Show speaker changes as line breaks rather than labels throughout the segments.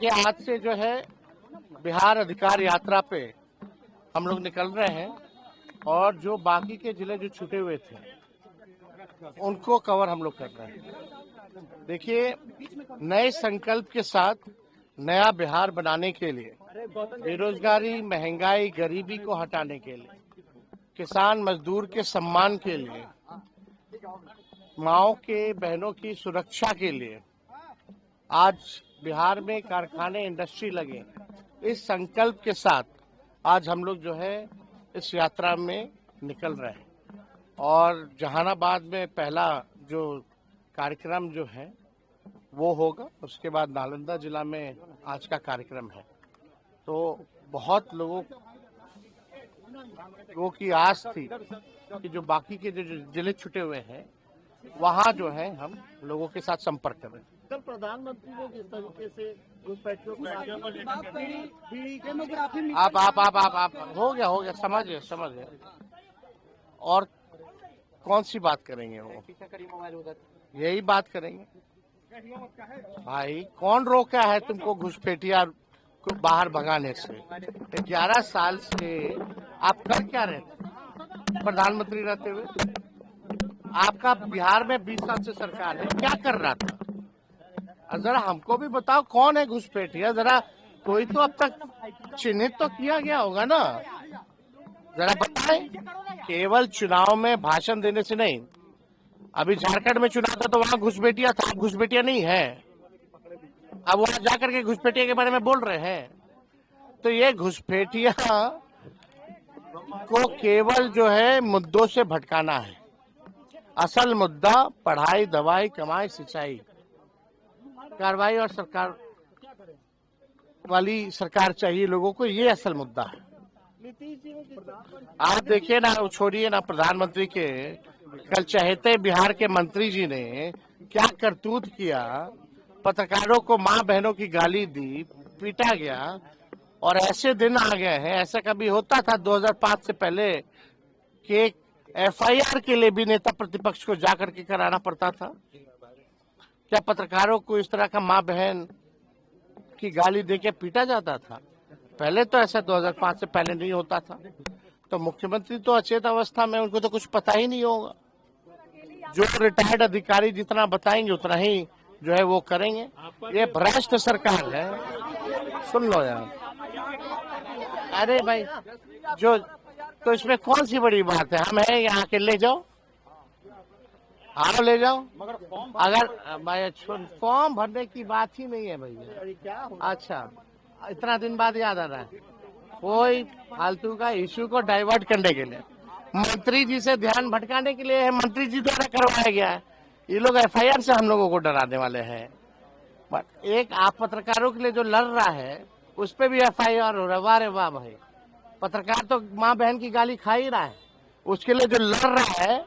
कि आज से जो है बिहार अधिकार यात्रा पे हम लोग निकल रहे हैं और जो बाकी के जिले जो छूटे हुए थे उनको कवर हम लोग कर रहे हैं। देखिए, नए संकल्प के साथ नया बिहार बनाने के लिए, बेरोजगारी, महंगाई, गरीबी को हटाने के लिए, किसान मजदूर के सम्मान के लिए, माओ के बहनों की सुरक्षा के लिए आज बिहार में कारखाने, इंडस्ट्री लगे। इस संकल्प के साथ आज हम लोग जो है इस यात्रा में निकल रहे हैं और जहानाबाद में पहला जो कार्यक्रम जो है वो होगा, उसके बाद नालंदा जिला में आज का कार्यक्रम है। तो बहुत लोगों की आस थी कि जो बाकी के जो जिले छुटे हुए हैं वहाँ जो है हम लोगों के साथ संपर्क करें।
कल प्रधानमंत्री ने जिस तरीके से घुसपैठियों की
आप हो गया समझ गए। और कौन सी बात करेंगे वो? यही बात करेंगे। भाई, कौन रोका है तुमको घुसपैठिया को बाहर भगाने से? 11 साल से आप कर क्या रहे थे प्रधानमंत्री रहते हुए? आपका बिहार में 20 साल से सरकार है, क्या कर रहा था? जरा हमको भी बताओ कौन है घुसपैठिया, जरा कोई तो अब तक चिन्हित तो किया गया होगा ना, जरा बताएं। केवल चुनाव में भाषण देने से नहीं। अभी झारखंड में चुनाव था तो वहां घुसपैठिया था, घुसपैठिया नहीं है। अब वहां जाकर के घुसपैठिया के बारे में बोल रहे हैं। तो ये घुसपैठिया को केवल जो है मुद्दों से भटकाना है। असल मुद्दा पढ़ाई, दवाई, कमाई, सिंचाई, कार्रवाई और सरकार वाली सरकार चाहिए लोगों को, ये असल मुद्दा है। आप देखिए ना, छोड़िए ना प्रधानमंत्री के, कल चहेते बिहार के मंत्री जी ने क्या करतूत किया। पत्रकारों को मां बहनों की गाली दी, पीटा गया। और ऐसे दिन आ गए हैं, ऐसा कभी होता था 2005 से पहले कि FIR के लिए भी नेता प्रतिपक्ष को जाकर के कराना पड़ता था? क्या पत्रकारों को इस तरह का मां बहन की गाली देके पीटा जाता था? पहले तो ऐसा 2005 से पहले नहीं होता था। तो मुख्यमंत्री तो अचेत अवस्था में, उनको तो कुछ पता ही नहीं होगा। जो रिटायर्ड अधिकारी जितना बताएंगे उतना ही जो है वो करेंगे। ये भ्रष्ट सरकार है। सुन लो यार, अरे भाई, जो तो इसमें कौन सी बड़ी बात है? हम है यहाँ के, ले जाओ, हाँ ले जाओ। अगर भाई फॉर्म भरने की बात ही नहीं है भैया। अच्छा, इतना दिन बाद याद आ रहा है? कोई फालतू का इश्यू को डाइवर्ट करने के लिए, मंत्री जी से ध्यान भटकाने के लिए मंत्री जी द्वारा करवाया गया है। ये लोग FIR से हम लोगों को डराने वाले हैं। बट एक आप पत्रकारों के लिए जो लड़ रहा है उस पर भी FIR हो रहा है। वाह रे वाह भाई, पत्रकार तो माँ बहन की गाली खा ही रहा है, उसके लिए जो लड़ रहा है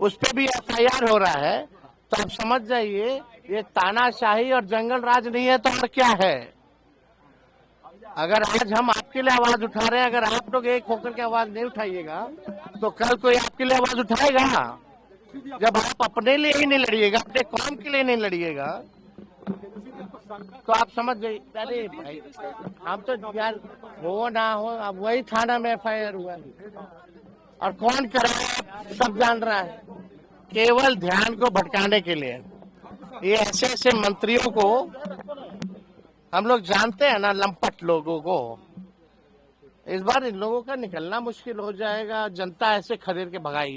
उस पर भी FIR हो रहा है। तो आप समझ जाइए, ये तानाशाही और जंगल राज नहीं है तो और क्या है? अगर आज हम आपके लिए आवाज उठा रहे हैं, अगर आप लोग एक होकर के आवाज नहीं उठाइएगा तो कल कोई आपके लिए आवाज उठाएगा? जब आप अपने लिए ही नहीं लड़िएगा, अपने कौम के लिए नहीं लड़िएगा, तो आप समझ जाइए। अरे भाई, हम तो यार हो ना हो, अब वही थाना में FIR हुआ और कौन कराया सब जान रहा है। केवल ध्यान को भटकाने के लिए ये ऐसे ऐसे मंत्रियों को हम लोग जानते हैं ना, लंपट लोगों को। इस बार इन लोगों का निकलना मुश्किल हो जाएगा। जनता ऐसे खदेड़ के भगाएगी।